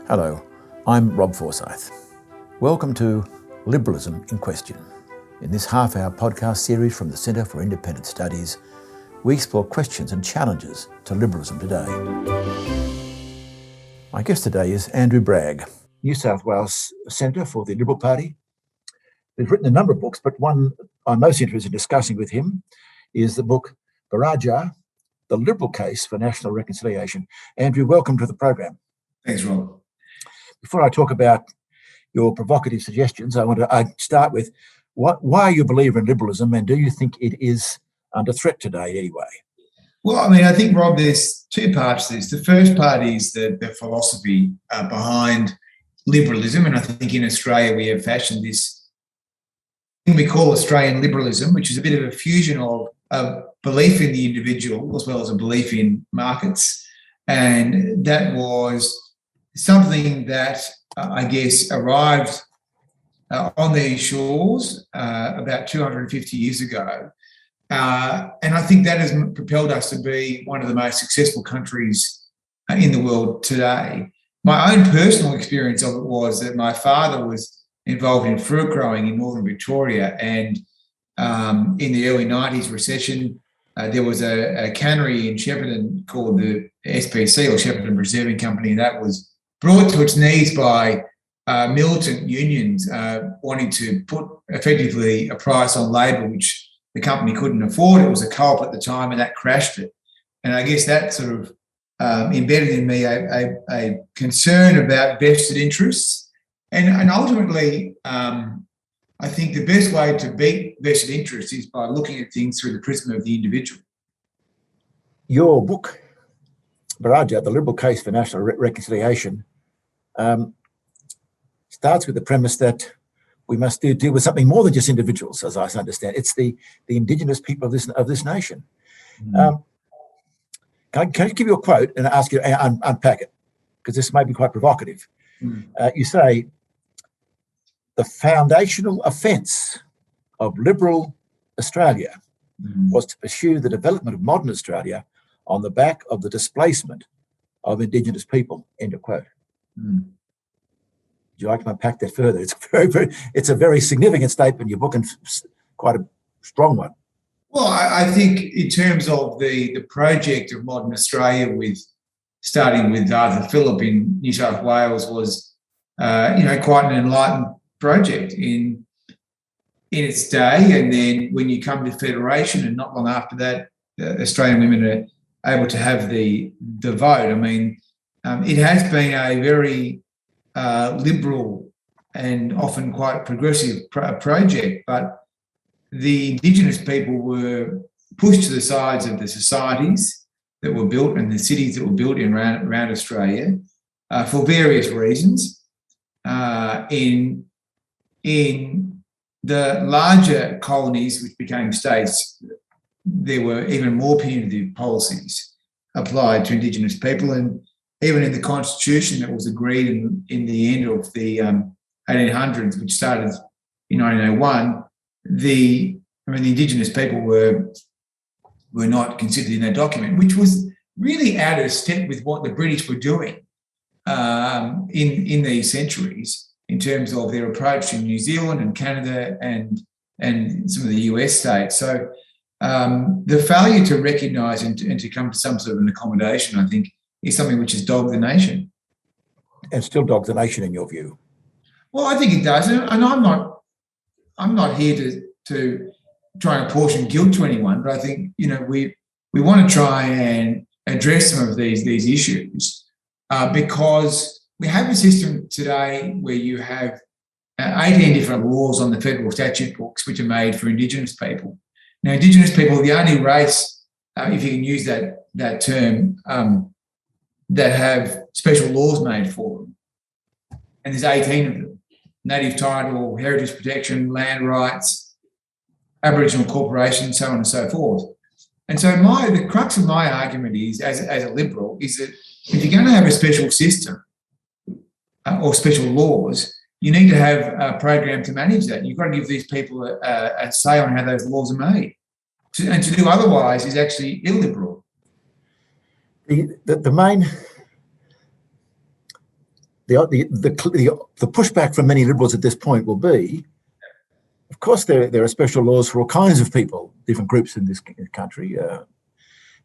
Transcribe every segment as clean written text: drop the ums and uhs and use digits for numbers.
Hello, I'm Rob Forsyth. Welcome to Liberalism in Question. In this half-hour podcast series from the Centre for Independent Studies, we explore questions and challenges to liberalism today. My guest today is Andrew Bragg, New South Wales Senator for the Liberal Party. He's written a number of books, but one I'm most interested in discussing with him is the book Buraadja, The Liberal Case for National Reconciliation. Andrew, welcome to the program. Thanks, Rob. Before I talk about your provocative suggestions, I want to start with why are you a believer in liberalism, and do you think it is under threat today anyway? Well, I think, Rob, there's two parts to this. The first part is the philosophy behind liberalism, and I think in Australia we have fashioned this thing we call Australian liberalism, which is a bit of a fusion of a belief in the individual as well as a belief in markets. And that was something that, I guess, arrived on these shores about 250 years ago. And I think that has propelled us to be one of the most successful countries in the world today. My own personal experience of it was that my father was involved in fruit growing in northern Victoria, and in the early 90s recession, there was a cannery in Shepparton called the SPC, or Shepparton Preserving Company, that was brought to its knees by militant unions wanting to put effectively a price on labour which the company couldn't afford. It was a co-op at the time, and that crashed it. And I guess that sort of embedded in me a concern about vested interests. And ultimately, I think the best way to beat vested interests is by looking at things through the prism of the individual. Your book, Buraadja, The Liberal Case for National Reconciliation, starts with the premise that we must deal with something more than just individuals, as I understand. It's the Indigenous people of this nation. Mm. Can I give you a quote and ask you to unpack it? Because this may be quite provocative. Mm. You say, the foundational offence of liberal Australia was to pursue the development of modern Australia on the back of the displacement of Indigenous people, end of quote. Mm. Would you like to unpack that further? It's a very significant statement in your book, and quite a strong one. Well, I think in terms of the project of modern Australia, starting with Arthur Phillip in New South Wales, was quite an enlightened project in its day. And then when you come to federation, and not long after that, Australian women are able to have the vote. It has been a very liberal and often quite progressive project, but the Indigenous people were pushed to the sides of the societies that were built and the cities that were built around Australia for various reasons. In the larger colonies, which became states, there were even more punitive policies applied to Indigenous people. And even in the Constitution that was agreed in the end of the 1800s, which started in 1901, the Indigenous people were not considered in that document, which was really out of step with what the British were doing in these centuries, in terms of their approach in New Zealand and Canada and some of the US states. So the failure to recognise and to come to some sort of an accommodation, I think, is something which has dogged the nation. And still dogs the nation, in your view? Well, I think it does. And I'm not here to try and apportion guilt to anyone, but I think, we want to try and address some of these issues because we have a system today where you have 18 different laws on the federal statute books which are made for Indigenous people. Now, Indigenous people are the only race, if you can use that term, that have special laws made for them. And there's 18 of them: native title, heritage protection, land rights, Aboriginal corporation, so on and so forth. And so the crux of my argument is, as a Liberal, is that if you're going to have a special system, or special laws, you need to have a program to manage that. You've got to give these people a say on how those laws are made. And to do otherwise is actually illiberal. The main the pushback from many Liberals at this point will be, of course, there are special laws for all kinds of people, different groups in this country,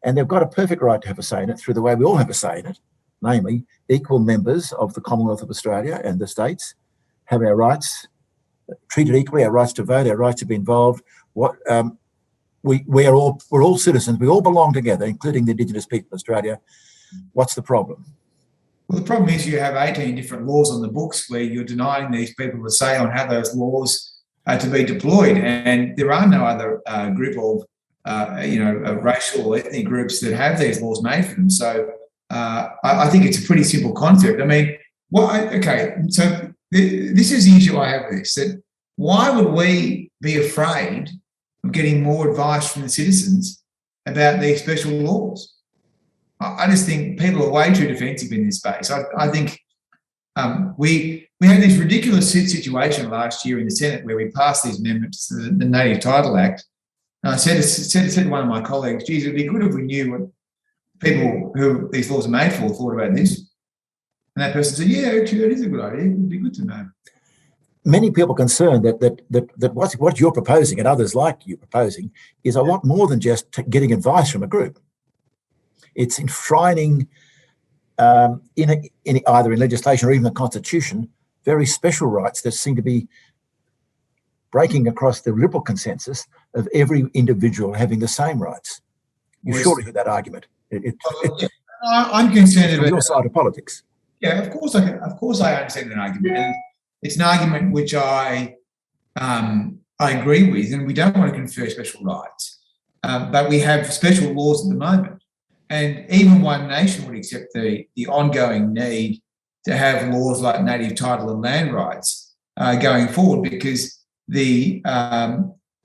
and they've got a perfect right to have a say in it through the way we all have a say in it, namely equal members of the Commonwealth of Australia and the states have our rights treated equally, our rights to vote, our rights to be involved. We're all citizens. We all belong together, including the Indigenous people of Australia. What's the problem? Well, the problem is you have 18 different laws on the books where you're denying these people a say on how those laws are to be deployed, and there are no other group of racial or ethnic groups that have these laws made for them. So I think it's a pretty simple concept. I mean, so this is the issue I have with this, that why would we be afraid of getting more advice from the citizens about these special laws? I just think people are way too defensive in this space. I think we had this ridiculous situation last year in the Senate where we passed these amendments to the Native Title Act. And I said to one of my colleagues, geez, it'd be good if we knew what people who these laws are made for thought about this. And that person said, yeah, actually, that is a good idea. It would be good to know. Many people concerned that what you're proposing and others like you proposing is a lot more than just getting advice from a group. It's enshrining in either in legislation or even the Constitution very special rights that seem to be breaking across the Liberal consensus of every individual having the same rights. You surely hear that argument. I'm concerned about your side of politics. Yeah, of course I understand that argument, and it's an argument which I agree with, and we don't want to confer special rights, but we have special laws at the moment, and even one nation would accept the ongoing need to have laws like native title and land rights going forward, because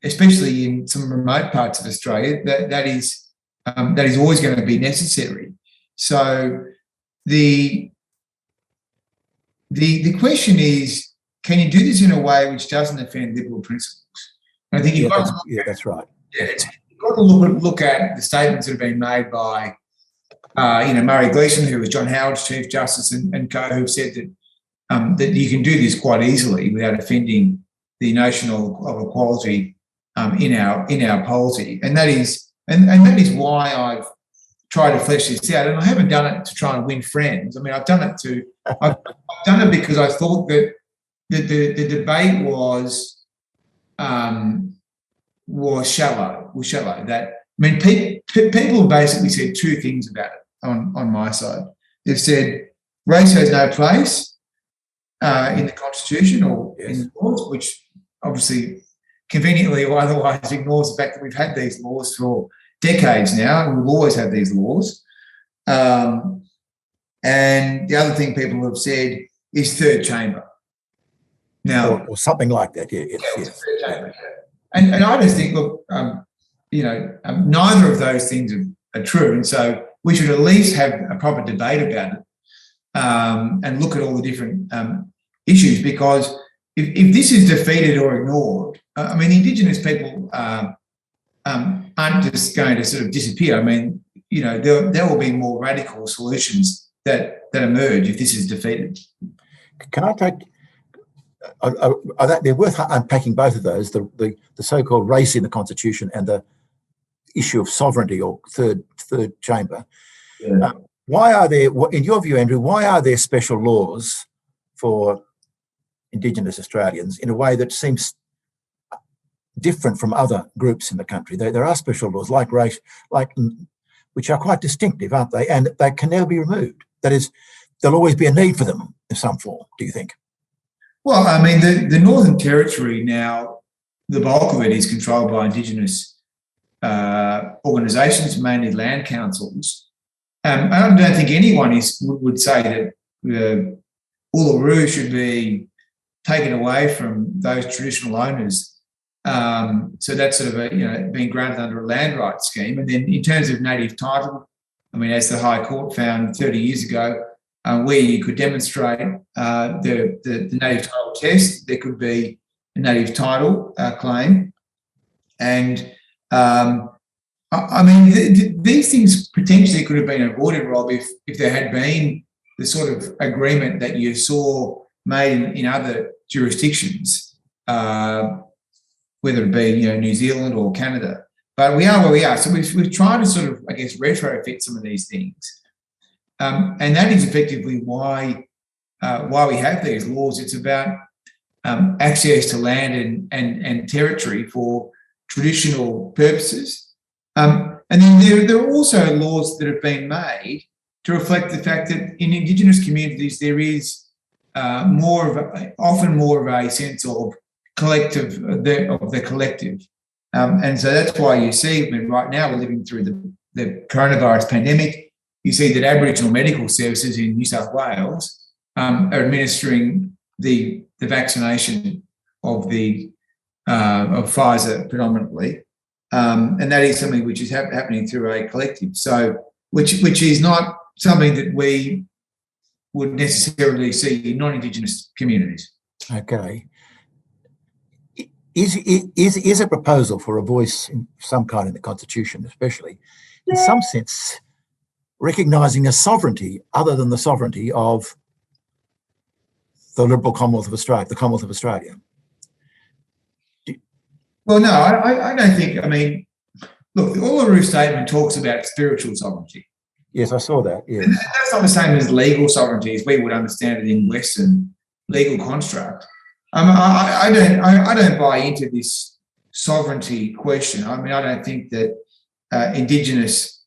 especially in some remote parts of Australia, that is always going to be necessary. So the question is, can you do this in a way which doesn't offend Liberal principles? And I think that's right. You've got to look at the statements that have been made by Murray Gleeson, who was John Howard's Chief Justice, and co, who've said that you can do this quite easily without offending the notion of equality in our polity, and that is why I've tried to flesh this out. And I haven't done it to try and win friends. I mean, I've done it because I thought that the debate was shallow. That, I mean, people have basically said two things about it on my side. They've said race has no place in the Constitution or in the laws, which obviously conveniently or otherwise ignores the fact that we've had these laws for decades now, and we'll always have these laws. And the other thing people have said is third chamber. Now, or something like that, yes. Third chamber. And I just think, look, neither of those things are true, and so we should at least have a proper debate about it and look at all the different issues, because if this is defeated or ignored, I mean, Indigenous people aren't just going to sort of disappear. I mean, there will be more radical solutions that emerge if this is defeated. Can I take? They're worth unpacking both of those: the so-called race in the Constitution and the issue of sovereignty or third chamber. Yeah. Why are there, in your view, Andrew? Why are there special laws for Indigenous Australians in a way that seems different from other groups in the country? There are special laws like race, which are quite distinctive, aren't they? And they can never be removed. That is, there'll always be a need for them in some form, do you think? Well, I mean, the Northern Territory now, the bulk of it is controlled by Indigenous organisations, mainly land councils. I don't think anyone would say that Uluru should be taken away from those traditional owners. So that's sort of being granted under a land rights scheme. And then in terms of native title, I mean, as the High Court found 30 years ago, where you could demonstrate the native title test, there could be a native title claim. And I mean, these things potentially could have been avoided, Rob, if there had been the sort of agreement that you saw made in other jurisdictions, whether it be New Zealand or Canada. But we are where we are. So we've tried to sort of, I guess, retrofit some of these things. And that is effectively why we have these laws. It's about access to land and territory for traditional purposes. And then there are also laws that have been made to reflect the fact that in Indigenous communities there is often more of a sense of collective, of the collective. And so that's why you see, right now we're living through the coronavirus pandemic, you see that Aboriginal medical services in New South Wales are administering the vaccination of Pfizer predominantly, and that is something which is happening through a collective. So, which is not something that we would necessarily see in non-Indigenous communities. Okay. Is a proposal for a voice in some kind in the Constitution, especially, in some sense, recognising a sovereignty other than the sovereignty of the Liberal Commonwealth of Australia, the Commonwealth of Australia? Well, no, I don't think. I mean, look, the Uluru Statement talks about spiritual sovereignty. Yes, I saw that. Yes. And that's not the same as legal sovereignty as we would understand it in Western legal construct. I don't buy into this sovereignty question. I mean, I don't think that Indigenous,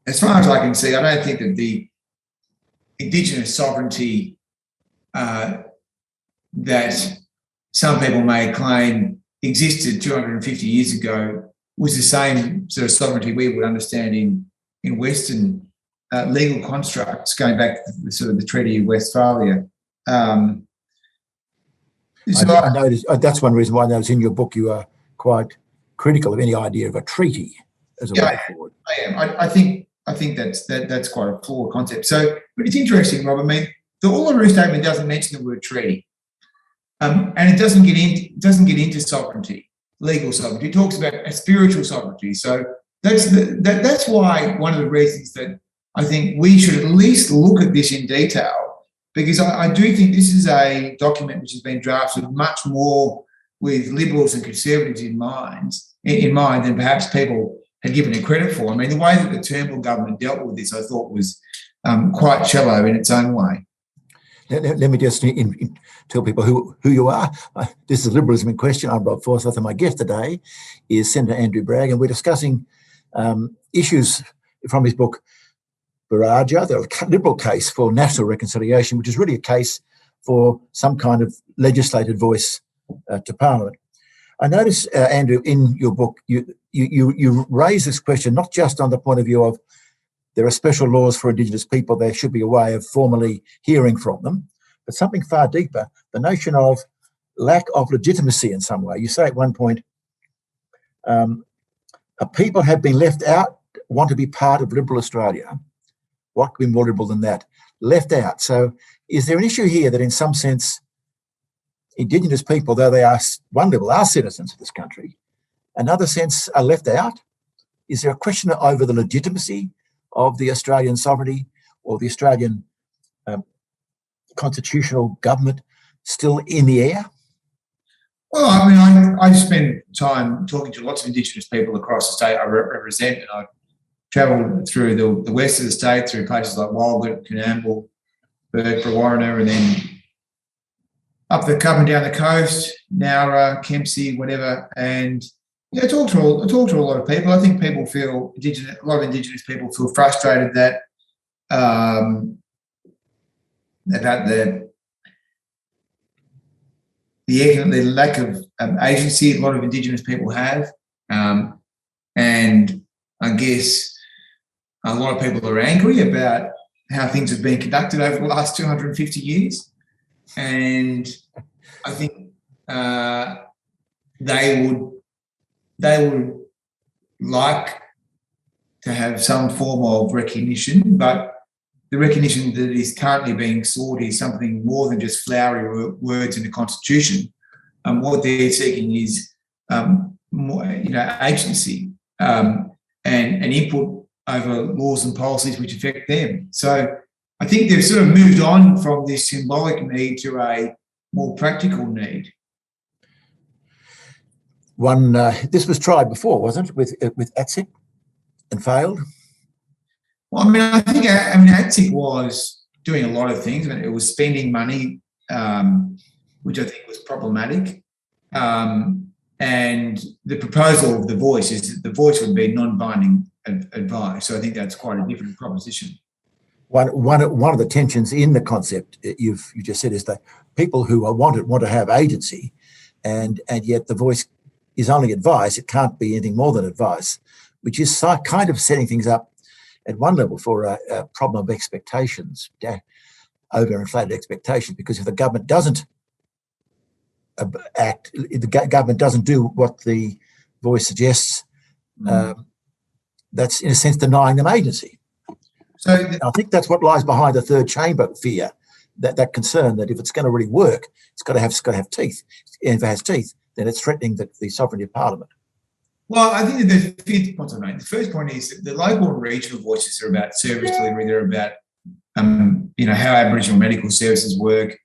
as far as I can see, I don't think that the Indigenous sovereignty that some people may claim existed 250 years ago was the same sort of sovereignty we would understand in Western legal constructs, going back to the Treaty of Westphalia. I noticed, that's one reason why I noticed in your book you are quite critical of any idea of a treaty as a way forward. I am. I think that's quite a flawed concept. So, but it's interesting, Rob. I mean, the Uluru Statement doesn't mention the word treaty, and it doesn't get into sovereignty, legal sovereignty. It talks about a spiritual sovereignty. So that's why one of the reasons that I think we should at least look at this in detail. Because I do think this is a document which has been drafted much more with Liberals and Conservatives in mind than perhaps people had given it credit for. I mean, the way that the Turnbull government dealt with this, I thought, was quite shallow in its own way. Let me just tell people who you are. This is Liberalism in Question. I'm Rob Forsyth, and my guest today is Senator Andrew Bragg, and we're discussing issues from his book, Buraadja, the Liberal case for national reconciliation, which is really a case for some kind of legislated voice to Parliament. I notice, Andrew, in your book, you raise this question not just on the point of view of there are special laws for Indigenous people, there should be a way of formally hearing from them, but something far deeper, the notion of lack of legitimacy in some way. You say at one point, people have been left out, want to be part of liberal Australia. What could be more liberal than that? Left out. So is there an issue here that in some sense Indigenous people, though they are one level are citizens of this country, another sense are left out? Is there a question over the legitimacy of the Australian sovereignty or the Australian constitutional government still in the air? Well, I mean, I spend time talking to lots of Indigenous people across the state I represent, and I travelled through the west of the state, through places like Walgett, Coonamble, Bourke, Buraadja, and then up and down the coast, Nowra, Kempsey, whatever. And I talk to a lot of people. I think people feel a lot of Indigenous people feel frustrated that about the lack of agency a lot of Indigenous people have, and I guess a lot of people are angry about how things have been conducted over the last 250 years. And I think they would like to have some form of recognition, but the recognition that is currently being sought is something more than just flowery words in the Constitution. What they're seeking is more, agency and input over laws and policies which affect them. So I think they've sort of moved on from this symbolic need to a more practical need. This was tried before, wasn't it, with ATSIC and failed? Well, I mean, I think ATSIC was doing a lot of things. I mean, it was spending money, which I think was problematic. And the proposal of the voice is that the voice would be non-binding advice. So I think that's quite a different proposition. One of the tensions in the concept you just said is that people who want to have agency, and yet the voice is only advice. It can't be anything more than advice, which is kind of setting things up at one level for a problem of expectations, overinflated expectations. Because if the government doesn't act, if the government doesn't do what the voice suggests, that's in a sense denying them agency. So I think that's what lies behind the third chamber fear, that concern that if it's going to really work, it's got to have teeth. And if it has teeth, then it's threatening the sovereignty of Parliament. Well, I think that the fifth point I made. The first point is that the local and regional voices are about service delivery. They're about how Aboriginal medical services work,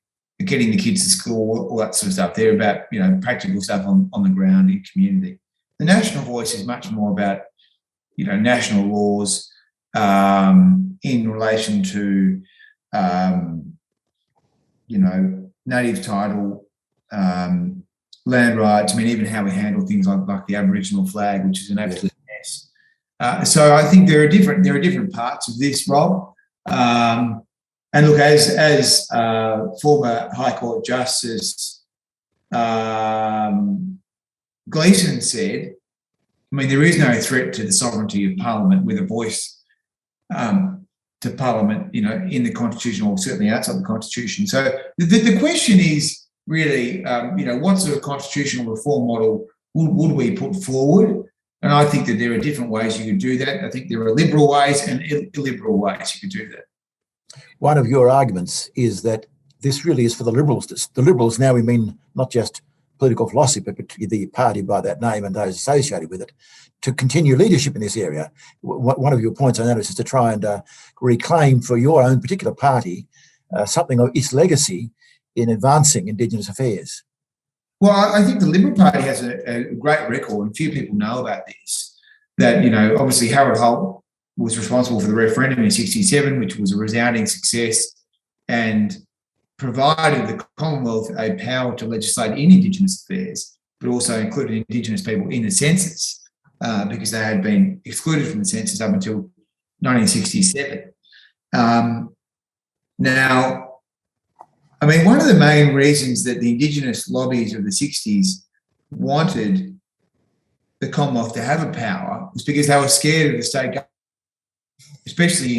getting the kids to school, all that sort of stuff. They're about practical stuff on the ground in community. The national voice is much more about national laws in relation to native title, land rights. I mean, even how we handle things like the Aboriginal flag, which is an absolute mess. So I think there are different parts of this, Rob. And look, as former High Court Justice Gleeson said, I mean, there is no threat to the sovereignty of Parliament with a voice to Parliament, in the Constitution or certainly outside the Constitution. So the question is really, what sort of constitutional reform model would we put forward? And I think that there are different ways you could do that. I think there are liberal ways and illiberal ways you could do that. One of your arguments is that this really is for the Liberals. The Liberals, now we mean not just political philosophy, but the party by that name and those associated with it, to continue leadership in this area. One of your points, I noticed, is to try and reclaim for your own particular party something of its legacy in advancing Indigenous affairs. Well, I think the Liberal Party has a great record, and few people know about this, that, obviously Harold Holt was responsible for the referendum in 1967, which was a resounding success and provided the Commonwealth a power to legislate in Indigenous affairs, but also included Indigenous people in the census because they had been excluded from the census up until 1967. Now, I mean, one of the main reasons that the Indigenous lobbies of the 60s wanted the Commonwealth to have a power was because they were scared of the state government, especially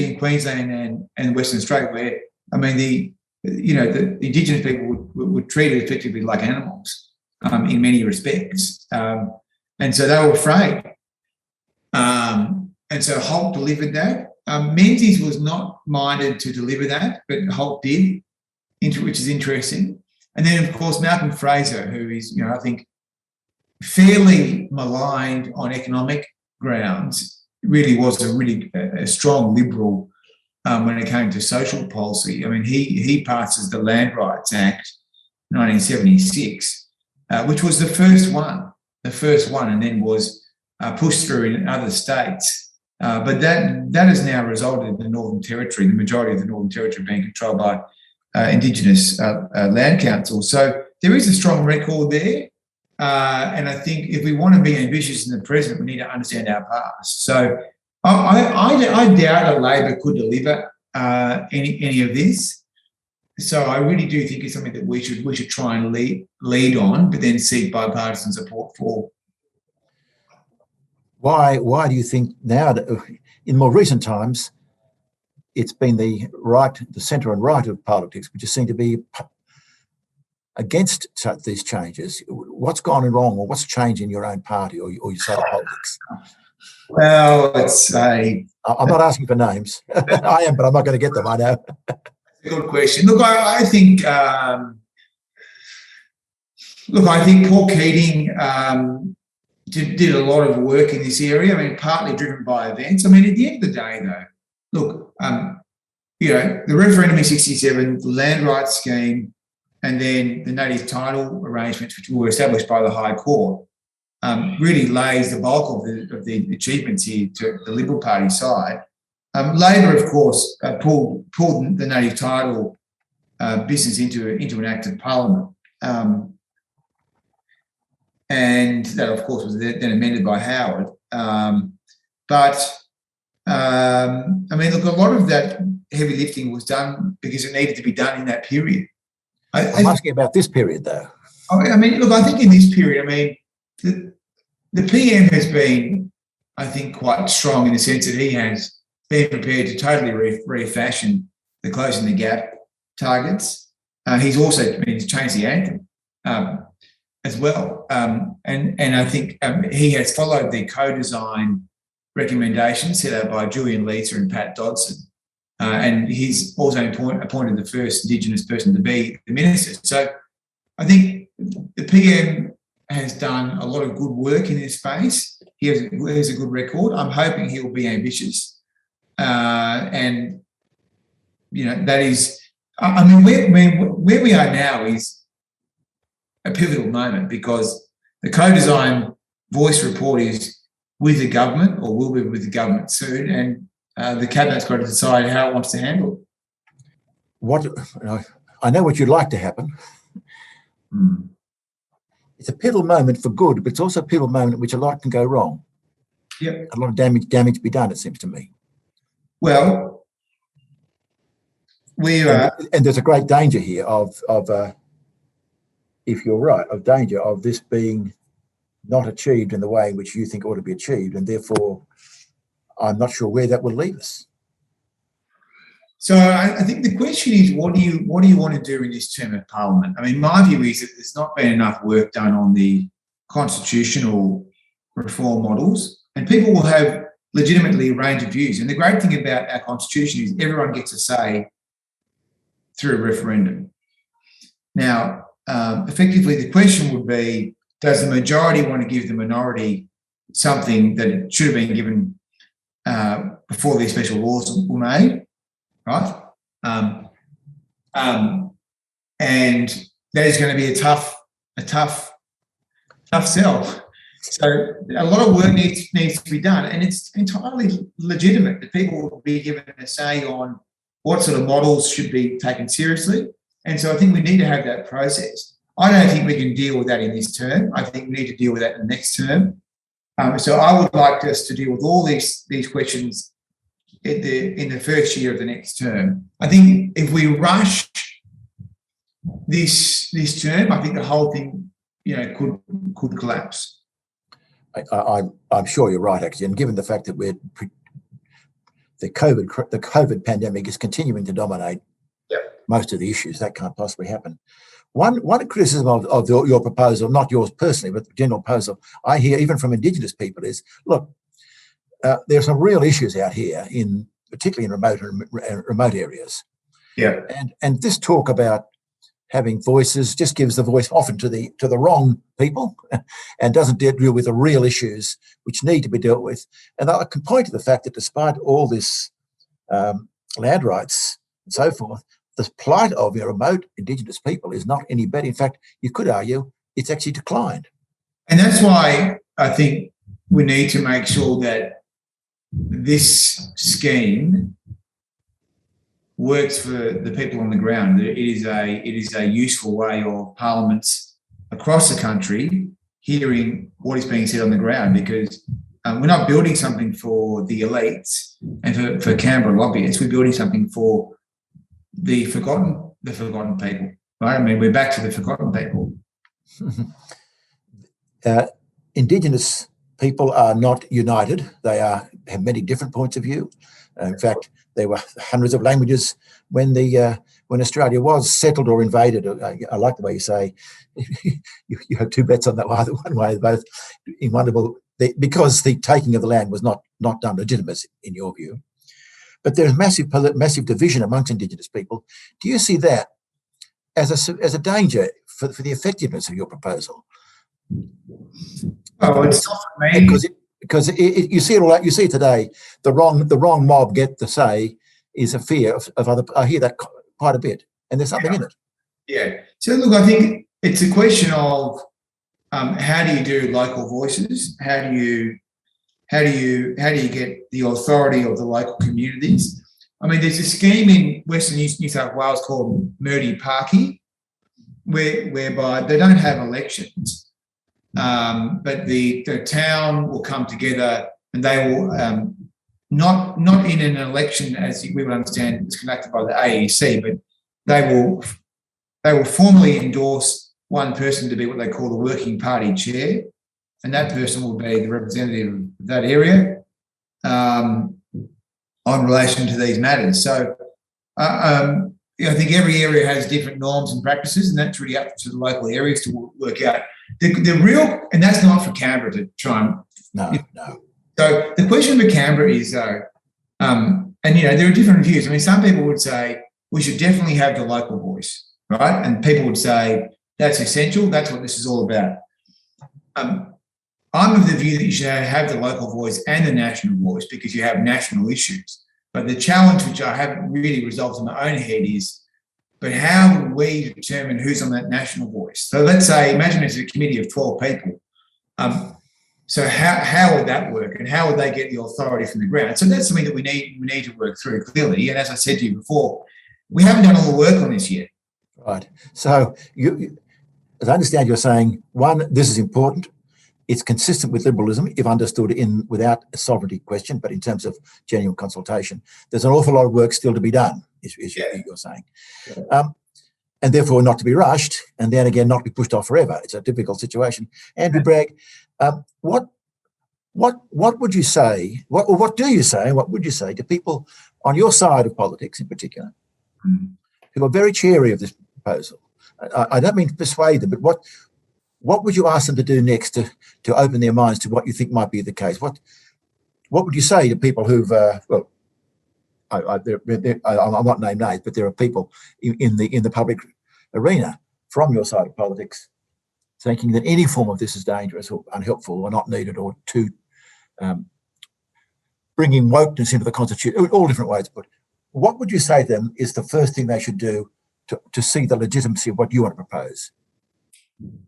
in Queensland and Western Australia, where, I mean, the Indigenous people were treated effectively like animals in many respects. And so they were afraid. And so Holt delivered that. Menzies was not minded to deliver that, but Holt did, which is interesting. And then, of course, Malcolm Fraser, who is, I think, fairly maligned on economic grounds, really was a strong Liberal when it came to social policy. I mean, he passes the Land Rights Act 1976, which was the first one, and then was pushed through in other states. But that has now resulted in the Northern Territory, the majority of the Northern Territory being controlled by Indigenous land councils. So there is a strong record there. And I think if we want to be ambitious in the present, we need to understand our past. So I doubt a Labor could deliver any of this. So I really do think it's something that we should try and lead on, but then seek bipartisan support for. Why do you think now, in more recent times, it's been the centre and right of politics which seem to be against these changes? What's gone wrong, or what's changed in your own party or your side of politics? Well, I'm not asking for names. I am, but I'm not going to get them, I know. Good question. Look, I think Paul Keating did a lot of work in this area. I mean, partly driven by events. I mean, at the end of the day, though, look, the referendum in 67, the land rights scheme, and then the native title arrangements, which were established by the High Court, really lays the bulk of the achievements here to the Liberal Party side. Labor, of course, pulled the native title business into an act of parliament. And that, of course, was then amended by Howard. Look, a lot of that heavy lifting was done because it needed to be done in that period. I'm asking about this period, though. I think in this period, the PM has been, I think, quite strong in the sense that he has been prepared to totally refashion the closing the gap targets. He's also changed the anthem as well. And I think he has followed the co-design recommendations set out by Julian Leitzer and Pat Dodson. And he's also appointed the first Indigenous person to be the minister. So I think the PM has done a lot of good work in this space. He has a good record. I'm hoping he will be ambitious. That is, where we are now is a pivotal moment because the co-design voice report is with the government or will be with the government soon, and the Cabinet's got to decide how it wants to handle it. I know what you'd like to happen. It's a pivotal moment for good, but it's also a pivotal moment in which a lot can go wrong. Yep. A lot of damage be done, it seems to me. Well, and there's a great danger here of if you're right, of danger of this being not achieved in the way in which you think ought to be achieved, and therefore I'm not sure where that will leave us. So I think the question is, what do you want to do in this term of Parliament? My view is that there's not been enough work done on the constitutional reform models, and people will have legitimately a range of views. And the great thing about our constitution is everyone gets a say through a referendum. Now, effectively, the question would be, does the majority want to give the minority something that it should have been given before these special laws were made? Right, and that is going to be a tough sell. So a lot of work needs to be done, and it's entirely legitimate that people will be given a say on what sort of models should be taken seriously. And so I think we need to have that process. I don't think we can deal with that in this term. I think we need to deal with that in the next term. So I would like us to deal with all these questions in the first year of the next term. I think if we rush this term, I think the whole thing, could collapse. I'm sure you're right, actually, and given the fact that the COVID pandemic is continuing to dominate most of the issues, that can't possibly happen. One criticism of your proposal, not yours personally, but the general proposal I hear even from Indigenous people is, look, there are some real issues out here, particularly in remote areas. Yeah. And this talk about having voices just gives the voice often to the wrong people and doesn't deal with the real issues which need to be dealt with. And I can point to the fact that despite all this land rights and so forth, the plight of your remote Indigenous people is not any better. In fact, you could argue it's actually declined. And that's why I think we need to make sure that this scheme works for the people on the ground. It is a useful way of parliaments across the country hearing what is being said on the ground, because we're not building something for the elites and for Canberra lobbyists. We're building something for the forgotten people. Right? We're back to the forgotten people. Indigenous people are not united. They have many different points of view. In fact, there were hundreds of languages when Australia was settled or invaded. I like the way you say you have two bets on that, either one way, both in wonderful, because the taking of the land was not done legitimate in your view. But there's massive division amongst Indigenous people. Do you see that as a danger for the effectiveness of your proposal? Oh, it's not for me. Because you see it all. You see it today. The wrong mob get the say is a fear of other. I hear that quite a bit, and there's something in it. Yeah. So look, I think it's a question of how do you do local voices? How do you get the authority of the local communities? I mean, there's a scheme in Western New South Wales called Murdi Parky, whereby they don't have elections, but the town will come together and they will not in an election as we would understand it's conducted by the AEC, but they will formally endorse one person to be what they call the working party chair, and that person will be the representative of that area on relation to these matters. So I think every area has different norms and practices, and that's really up to the local areas to work out. The real, and that's not for Canberra to try and... No. So the question for Canberra is, though, and, there are different views. I mean, some people would say we should definitely have the local voice, right? And people would say that's essential. That's what this is all about. I'm of the view that you should have the local voice and the national voice because you have national issues. But the challenge, which I haven't really resolved in my own head, is, but how do we determine who's on that national voice? So let's say, imagine it's a committee of 12 people. So how would that work, and how would they get the authority from the ground? So that's something that we need to work through clearly. And as I said to you before, we haven't done all the work on this yet. Right. So you, as I understand, you're saying, one, this is important. It's consistent with liberalism if understood without a sovereignty question, but in terms of genuine consultation, there's an awful lot of work still to be done, is you're saying. Yeah. And therefore not to be rushed, and then again not be pushed off forever. It's a difficult situation. Andrew Bragg, what would you say, what do you say, and what would you say to people on your side of politics in particular, who are very cheery of this proposal? I don't mean to persuade them, but what would you ask them to do next to open their minds to what you think might be the case? What would you say to people who've, I'll not name names, but there are people in the public arena from your side of politics thinking that any form of this is dangerous or unhelpful or not needed, or to bringing wokeness into the Constitution, all different ways. But what would you say to them is the first thing they should do to see the legitimacy of what you want to propose?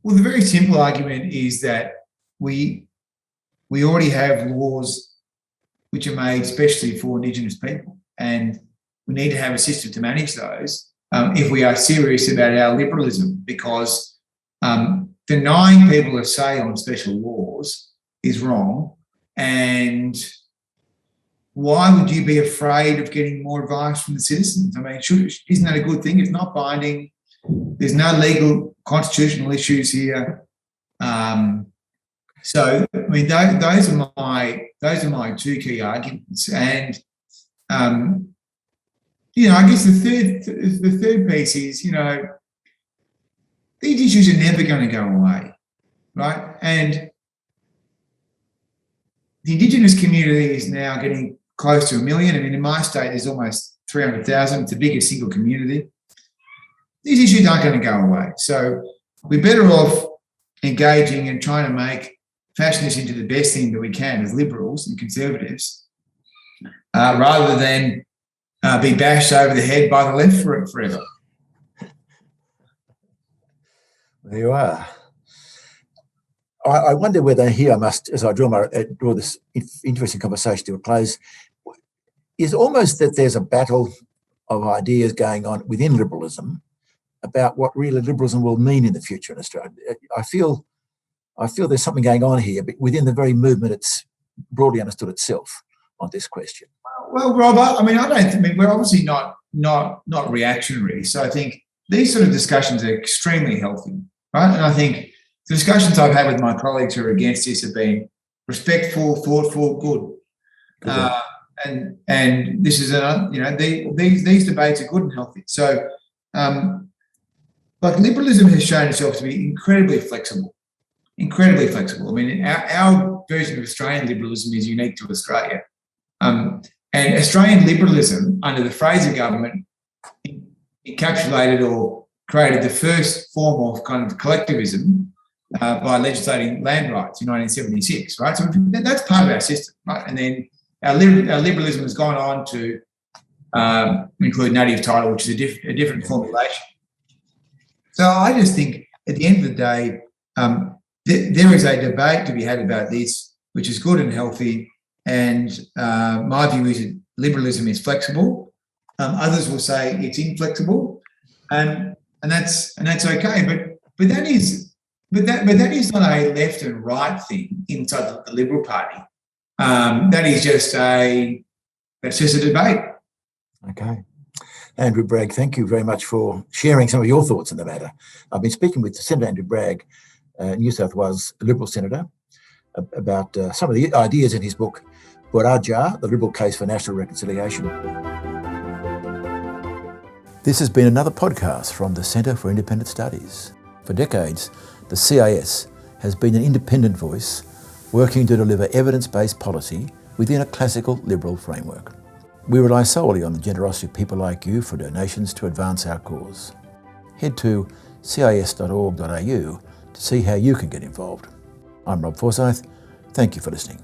Well, the very simple argument is that we already have laws which are made especially for Indigenous people, and we need to have a system to manage those if we are serious about our liberalism, because denying people a say on special laws is wrong. And why would you be afraid of getting more advice from the citizens? I mean, isn't that a good thing? It's not binding. There's no legal constitutional issues here. So, I mean, those are my two key arguments. And I guess the third piece is, these issues are never going to go away, right? And the Indigenous community is now getting close to 1 million. I mean, in my state, there's almost 300,000. It's the biggest single community. These issues aren't going to go away. So we're better off engaging and trying to fashion this into the best thing that we can as liberals and conservatives, rather than be bashed over the head by the left forever. There you are. I wonder whether here I must, as I draw this interesting conversation to a close, is almost that there's a battle of ideas going on within liberalism about what really liberalism will mean in the future in Australia. I feel there's something going on here, but within the very movement it's broadly understood itself on this question. Well, Rob, we're obviously not reactionary. So I think these sort of discussions are extremely healthy, right? And I think the discussions I've had with my colleagues who are against this have been respectful, thoughtful, good. And this is these debates are good and healthy. So, but liberalism has shown itself to be incredibly flexible. Incredibly flexible. I mean, our version of Australian liberalism is unique to Australia. And Australian liberalism, under the Fraser government, encapsulated or created the first form of kind of collectivism by legislating land rights in 1976, right? So that's part of our system, right? And then our liberalism has gone on to include native title, which is a different formulation. So I just think at the end of the day, there is a debate to be had about this, which is good and healthy. And my view is that liberalism is flexible. Others will say it's inflexible, and that's okay. But that is not a left and right thing inside the Liberal Party. That's just a debate. Okay. Andrew Bragg, thank you very much for sharing some of your thoughts on the matter. I've been speaking with Senator Andrew Bragg, New South Wales Liberal Senator, about some of the ideas in his book, Buraadja, The Liberal Case for National Reconciliation. This has been another podcast from the Centre for Independent Studies. For decades, the CIS has been an independent voice working to deliver evidence-based policy within a classical liberal framework. We rely solely on the generosity of people like you for donations to advance our cause. Head to cis.org.au to see how you can get involved. I'm Rob Forsyth. Thank you for listening.